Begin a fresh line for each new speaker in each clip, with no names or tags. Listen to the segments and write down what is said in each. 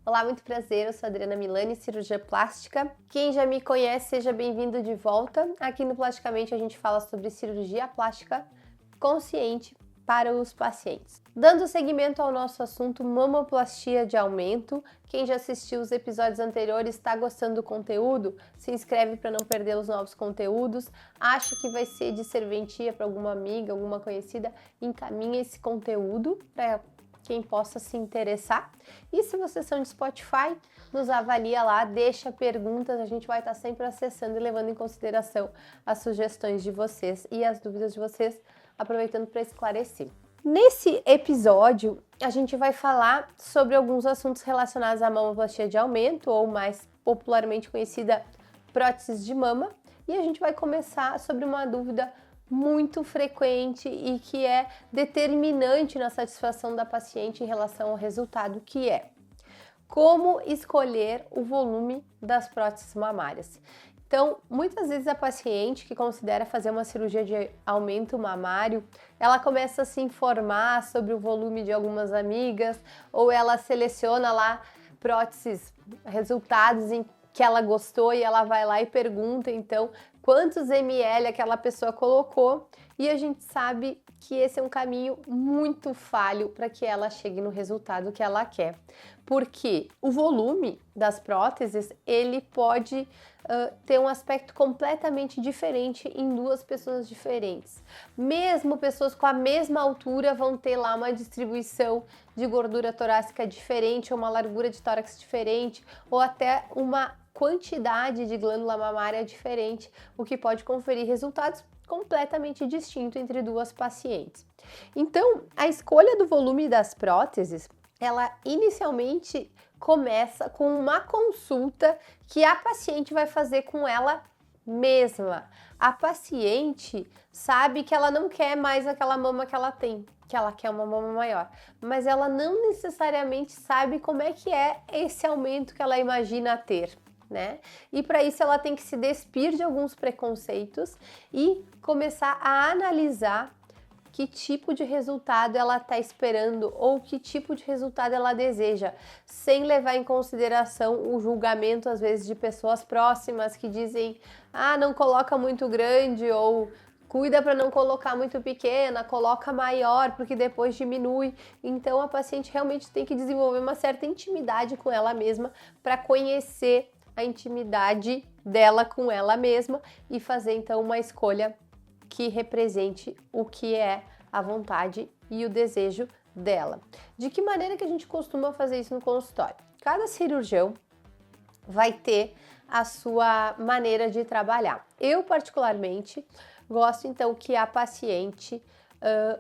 Olá, muito prazer, eu sou a Adriana Milani, cirurgia plástica. Quem já me conhece, seja bem-vindo de volta. Aqui no Plasticamente a gente fala sobre cirurgia plástica consciente para os pacientes. Dando seguimento ao nosso assunto mamoplastia de aumento, quem já assistiu os episódios anteriores está gostando do conteúdo? Se inscreve para não perder os novos conteúdos. Acha que vai ser de serventia para alguma amiga, alguma conhecida? Encaminha esse conteúdo para quem possa se interessar. E se vocês são de Spotify, nos avalia lá, deixa perguntas, a gente vai estar sempre acessando e levando em consideração as sugestões de vocês e as dúvidas de vocês, aproveitando para esclarecer. Nesse episódio, a gente vai falar sobre alguns assuntos relacionados à mamoplastia de aumento, ou mais popularmente conhecida próteses de mama, e a gente vai começar sobre uma dúvida muito frequente e que é determinante na satisfação da paciente em relação ao resultado, que é como escolher o volume das próteses mamárias. Então, muitas vezes a paciente que considera fazer uma cirurgia de aumento mamário, ela começa a se informar sobre o volume de algumas amigas, ou ela seleciona lá próteses, resultados em que ela gostou e ela vai lá e pergunta, então, quantos ml aquela pessoa colocou, e a gente sabe que esse é um caminho muito falho para que ela chegue no resultado que ela quer. Porque o volume das próteses, ele pode ter um aspecto completamente diferente em duas pessoas diferentes. Mesmo pessoas com a mesma altura vão ter lá uma distribuição de gordura torácica diferente, ou uma largura de tórax diferente, ou até uma quantidade de glândula mamária diferente, o que pode conferir resultados completamente distintos entre duas pacientes. Então, a escolha do volume das próteses, ela inicialmente começa com uma consulta que a paciente vai fazer com ela mesma. A paciente sabe que ela não quer mais aquela mama que ela tem, que ela quer uma mama maior, mas ela não necessariamente sabe como é que é esse aumento que ela imagina ter, né? E para isso ela tem que se despir de alguns preconceitos e começar a analisar que tipo de resultado ela está esperando ou que tipo de resultado ela deseja, sem levar em consideração o julgamento, às vezes, de pessoas próximas que dizem: ah, não coloca muito grande, ou cuida para não colocar muito pequena, coloca maior porque depois diminui. Então a paciente realmente tem que desenvolver uma certa intimidade com ela mesma para conhecer a intimidade dela com ela mesma e fazer então uma escolha que represente o que é a vontade e o desejo dela. De que maneira que a gente costuma fazer isso no consultório? Cada cirurgião vai ter a sua maneira de trabalhar. Eu, particularmente, gosto então que a paciente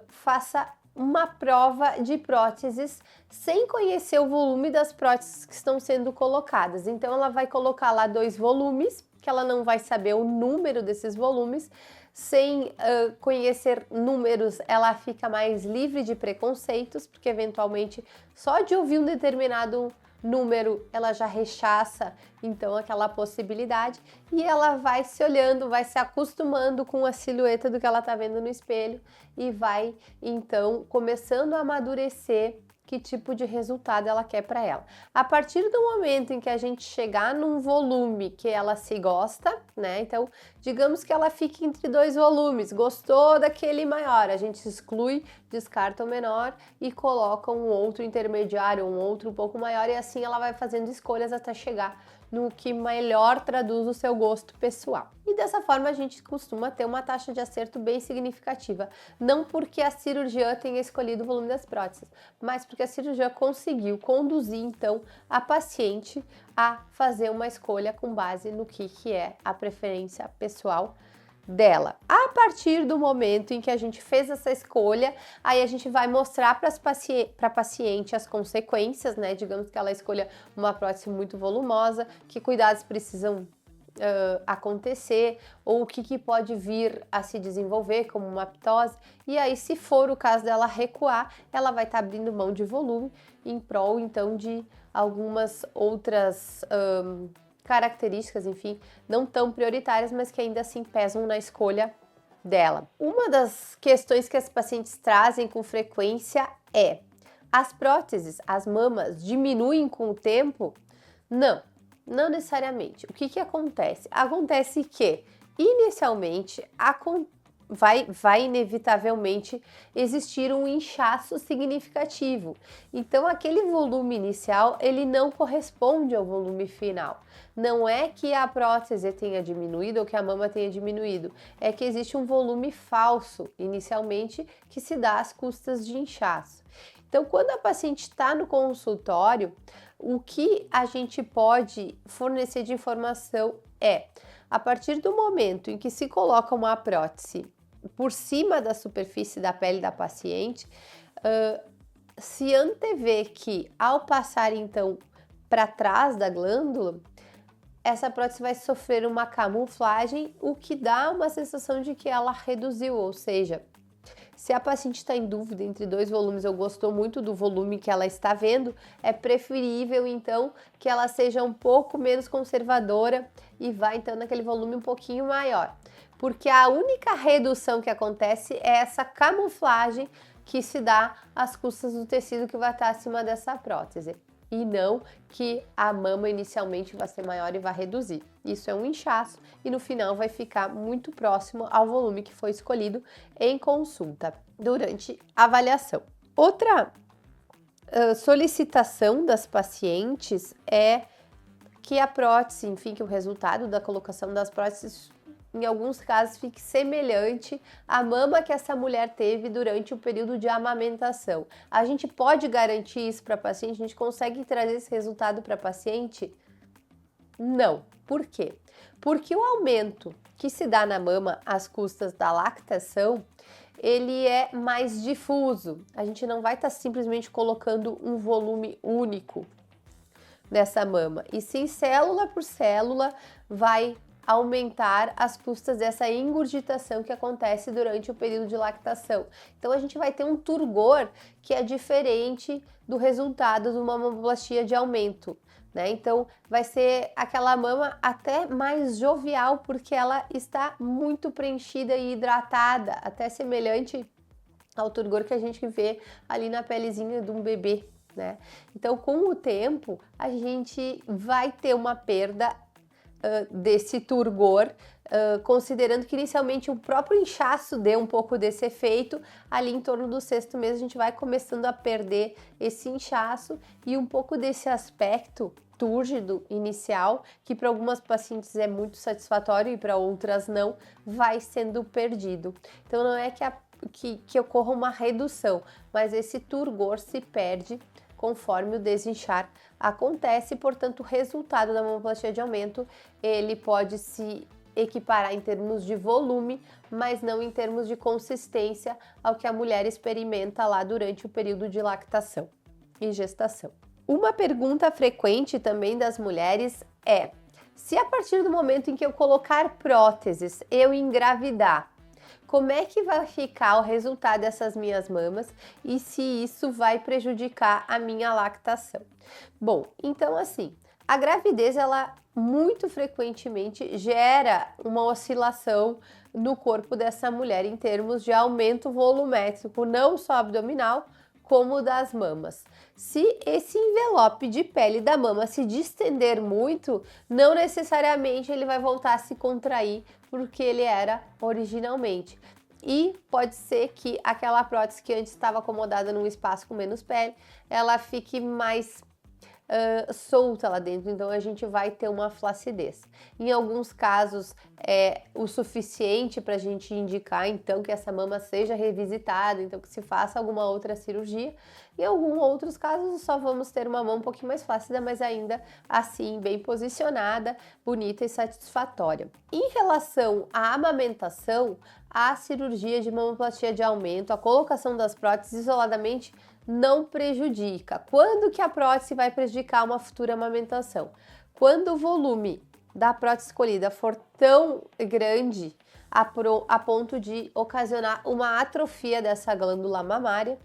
faça uma prova de próteses sem conhecer o volume das próteses que estão sendo colocadas. Então, ela vai colocar lá 2 volumes, que ela não vai saber o número desses volumes. Sem conhecer números, ela fica mais livre de preconceitos, porque eventualmente só de ouvir um determinado número ela já rechaça então aquela possibilidade, e ela vai se olhando, vai se acostumando com a silhueta do que ela está vendo no espelho e vai então começando a amadurecer que tipo de resultado ela quer para ela. A partir do momento em que a gente chegar num volume que ela se gosta, né? Então, digamos que ela fique entre 2 volumes, gostou daquele maior, a gente exclui, descarta o menor e coloca um outro intermediário, um outro um pouco maior, e assim ela vai fazendo escolhas até chegar no que melhor traduz o seu gosto pessoal. E dessa forma a gente costuma ter uma taxa de acerto bem significativa, não porque a cirurgiã tenha escolhido o volume das próteses, mas porque a cirurgiã conseguiu conduzir então a paciente a fazer uma escolha com base no que é a preferência pessoal dela. A partir do momento em que a gente fez essa escolha, aí a gente vai mostrar para a paciente as consequências, né? Digamos que ela escolha uma prótese muito volumosa, que cuidados precisam acontecer, ou o que pode vir a se desenvolver como uma ptose, e aí, se for o caso dela recuar, ela vai estar abrindo mão de volume em prol então de algumas outras características, enfim, não tão prioritárias, mas que ainda assim pesam na escolha dela. Uma das questões que as pacientes trazem com frequência é: As próteses, as mamas, diminuem com o tempo? Não necessariamente. O que acontece? Acontece que, inicialmente, vai inevitavelmente existir um inchaço significativo. Então, aquele volume inicial, ele não corresponde ao volume final. Não é que a prótese tenha diminuído ou que a mama tenha diminuído, é que existe um volume falso, inicialmente, que se dá às custas de inchaço. Então, quando a paciente está no consultório, o que a gente pode fornecer de informação é, a partir do momento em que se coloca uma prótese por cima da superfície da pele da paciente, se antevê que ao passar então para trás da glândula, essa prótese vai sofrer uma camuflagem, o que dá uma sensação de que ela reduziu, ou seja, se a paciente está em dúvida entre dois volumes, eu gostou muito do volume que ela está vendo, é preferível então que ela seja um pouco menos conservadora e vá então naquele volume um pouquinho maior. Porque a única redução que acontece é essa camuflagem que se dá às custas do tecido que vai estar acima dessa prótese. E não que a mama inicialmente vai ser maior e vai reduzir. Isso é um inchaço e no final vai ficar muito próximo ao volume que foi escolhido em consulta durante a avaliação. Outra solicitação das pacientes é que a prótese, enfim, que o resultado da colocação das próteses em alguns casos fique semelhante à mama que essa mulher teve durante o período de amamentação. A gente pode garantir isso para a paciente? A gente consegue trazer esse resultado para a paciente? Não. Por quê? Porque o aumento que se dá na mama às custas da lactação, ele é mais difuso. A gente não vai estar simplesmente colocando um volume único nessa mama, e sim célula por célula vai aumentar as custas dessa engurgitação que acontece durante o período de lactação. Então a gente vai ter um turgor que é diferente do resultado de uma mamoplastia de aumento, né? Então vai ser aquela mama até mais jovial porque ela está muito preenchida e hidratada, até semelhante ao turgor que a gente vê ali na pelezinha de um bebê, né? Então com o tempo a gente vai ter uma perda desse turgor, considerando que inicialmente o próprio inchaço deu um pouco desse efeito, ali em torno do sexto mês a gente vai começando a perder esse inchaço e um pouco desse aspecto túrgido inicial, que para algumas pacientes é muito satisfatório e para outras não, vai sendo perdido. Então não é que ocorra uma redução, mas esse turgor se perde conforme o desinchar acontece, portanto o resultado da mamoplastia de aumento ele pode se equiparar em termos de volume, mas não em termos de consistência ao que a mulher experimenta lá durante o período de lactação e gestação. Uma pergunta frequente também das mulheres é: se a partir do momento em que eu colocar próteses eu engravidar, como é que vai ficar o resultado dessas minhas mamas e se isso vai prejudicar a minha lactação? Bom, então assim, a gravidez ela muito frequentemente gera uma oscilação no corpo dessa mulher em termos de aumento volumétrico, não só abdominal, como das mamas. Se esse envelope de pele da mama se distender muito, não necessariamente ele vai voltar a se contrair porque ele era originalmente. E pode ser que aquela prótese que antes estava acomodada num espaço com menos pele, ela fique mais solta lá dentro, então a gente vai ter uma flacidez. Em alguns casos é o suficiente para a gente indicar então que essa mama seja revisitada, então que se faça alguma outra cirurgia. Em alguns outros casos só vamos ter uma mão um pouquinho mais flácida, mas ainda assim bem posicionada, bonita e satisfatória. Em relação à amamentação, a cirurgia de mamoplastia de aumento, a colocação das próteses isoladamente não prejudica. Quando que a prótese vai prejudicar uma futura amamentação? Quando o volume da prótese escolhida for tão grande a ponto de ocasionar uma atrofia dessa glândula mamária,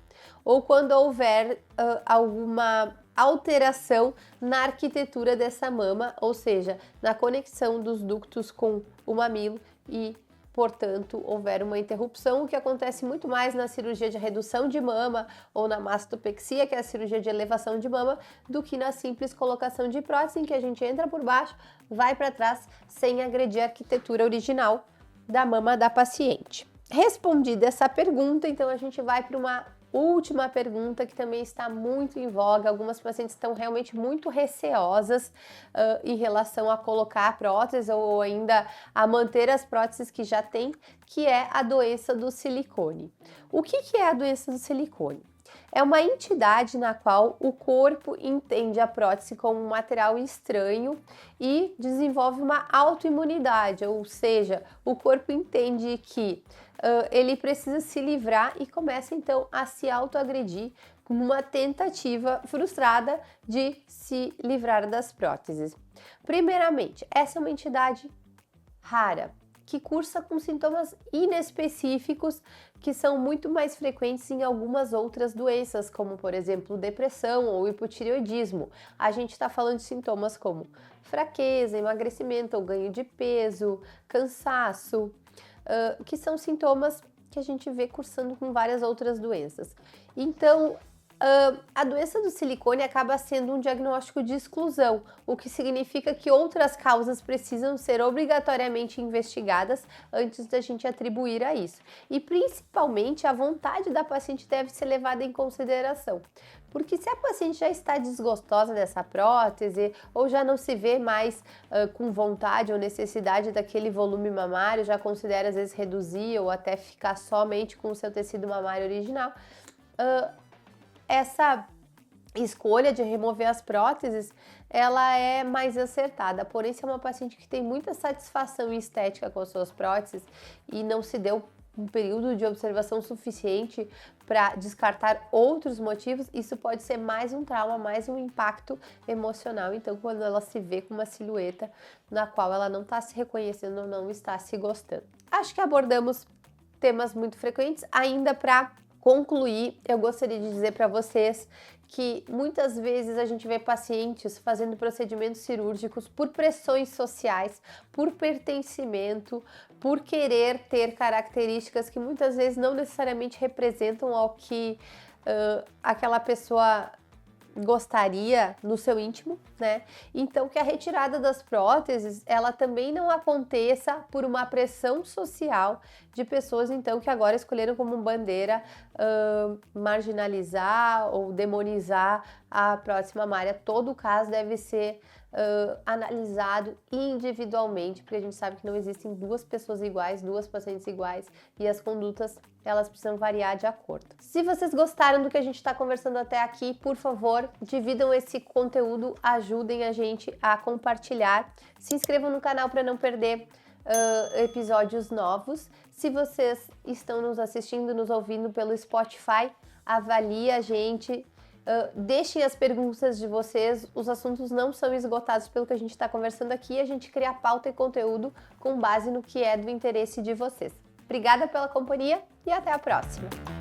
ou quando houver alguma alteração na arquitetura dessa mama, ou seja, na conexão dos ductos com o mamilo e portanto, houver uma interrupção, o que acontece muito mais na cirurgia de redução de mama ou na mastopexia, que é a cirurgia de elevação de mama, do que na simples colocação de prótese, em que a gente entra por baixo, vai para trás, sem agredir a arquitetura original da mama da paciente. Respondida essa pergunta, então a gente vai para uma última pergunta que também está muito em voga. Algumas pacientes estão realmente muito receosas em relação a colocar a prótese ou ainda a manter as próteses que já têm, que é a doença do silicone. O que é a doença do silicone? É uma entidade na qual o corpo entende a prótese como um material estranho e desenvolve uma autoimunidade, ou seja, o corpo entende que ele precisa se livrar e começa então a se autoagredir como uma tentativa frustrada de se livrar das próteses. Primeiramente, essa é uma entidade rara, que cursa com sintomas inespecíficos que são muito mais frequentes em algumas outras doenças, como por exemplo depressão ou hipotireoidismo. A gente está falando de sintomas como fraqueza, emagrecimento ou ganho de peso, cansaço, que são sintomas que a gente vê cursando com várias outras doenças. Então, a doença do silicone acaba sendo um diagnóstico de exclusão, o que significa que outras causas precisam ser obrigatoriamente investigadas antes da gente atribuir a isso. E principalmente a vontade da paciente deve ser levada em consideração. Porque se a paciente já está desgostosa dessa prótese ou já não se vê mais com vontade ou necessidade daquele volume mamário, já considera às vezes reduzir ou até ficar somente com o seu tecido mamário original, essa escolha de remover as próteses, ela é mais acertada. Porém, se é uma paciente que tem muita satisfação estética com as suas próteses e não se deu um período de observação suficiente para descartar outros motivos, isso pode ser mais um trauma, mais um impacto emocional. Então, quando ela se vê com uma silhueta na qual ela não está se reconhecendo ou não está se gostando. Acho que abordamos temas muito frequentes. Ainda para concluir, eu gostaria de dizer para vocês que muitas vezes a gente vê pacientes fazendo procedimentos cirúrgicos por pressões sociais, por pertencimento, por querer ter características que muitas vezes não necessariamente representam ao que aquela pessoa gostaria no seu íntimo, né? Então que a retirada das próteses, ela também não aconteça por uma pressão social de pessoas então que agora escolheram como bandeira marginalizar ou demonizar a prótese mamária. Todo o caso deve ser analisado individualmente, porque a gente sabe que não existem duas pessoas iguais, duas pacientes iguais, e as condutas elas precisam variar de acordo. Se vocês gostaram do que a gente está conversando até aqui, por favor, dividam esse conteúdo, ajudem a gente a compartilhar, se inscrevam no canal para não perder episódios novos. Se vocês estão nos assistindo, nos ouvindo pelo Spotify, avalie a gente. Deixem as perguntas de vocês, os assuntos não são esgotados pelo que a gente está conversando aqui, a gente cria pauta e conteúdo com base no que é do interesse de vocês. Obrigada pela companhia e até a próxima!